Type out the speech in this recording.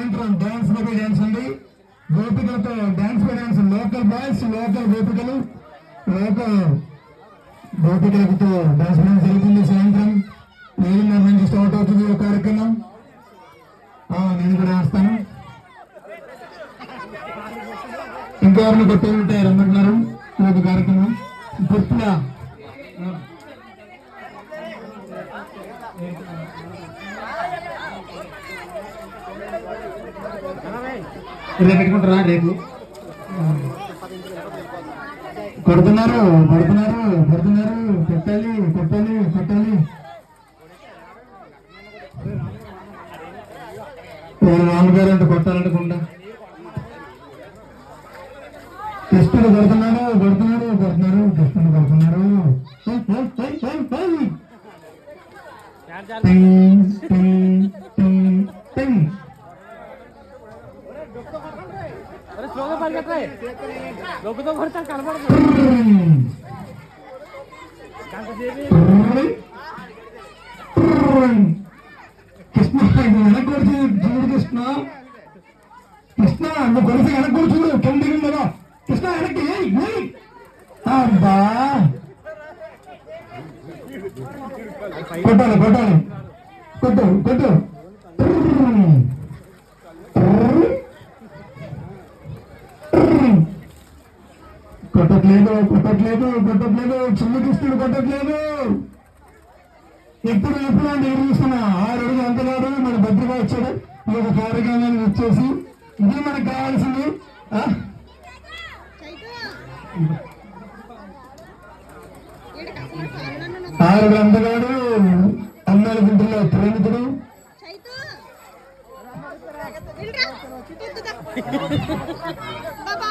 సాయంత్రం dance by dance ఉంది. గోపికలతో dance by dance, local boys, local గోపికలు, లోకల్ గోపికలతో డాన్స్ బై డాన్స్ జరుగుతుంది. సాయంత్రం 7:30 నుంచి స్టార్ట్ అవుతుంది ఈ కార్యక్రమం. నేను కూడా వేస్తాను. ఇంకెవరిని కొట్టే రమ్మంటున్నారు ఒక కార్యక్రమం పూర్తిగా రేపు పెట్టుకుంటారా? రేపు కొడుతున్నారు కొడుతున్నారు కొడుతున్నారు, కొట్టాలి కొట్టాలి కొట్టాలి. నాన్నగారు అంటే కొట్టాలనుకుంటా. కృష్ణుడు కొడుతున్నారు కొడుతున్నారు కొడుతున్నారు, కృష్ణుడు కొడుతున్నారు. కృష్ణ వెనకూర్చి చూడు, కృష్ణ కృష్ణ నువ్వు కొలిసి వెనకూర్చి చూడు, కిందికి కదా కృష్ణ వెనక్కి. అబ్బా కొట్టాలి కొట్టాలి, కొట్టు కొట్టు. కొట్టట్లేదు కొట్టట్లేదు కొట్టట్లేదు, చిన్న కృష్ణుడు కొట్టట్లేదు. ఎప్పుడు ఎప్పుడు అంటే ఎదురు చూస్తున్నా. 6 అడుగులు అంతగాడు మన భద్రగా వచ్చాడు. ఈ యొక్క కార్యక్రమాన్ని వచ్చేసి ఇదే మనకు కావాల్సింది. 6 అందగాడు, అమ్మాయిల గుంటలో ప్రేమితుడు.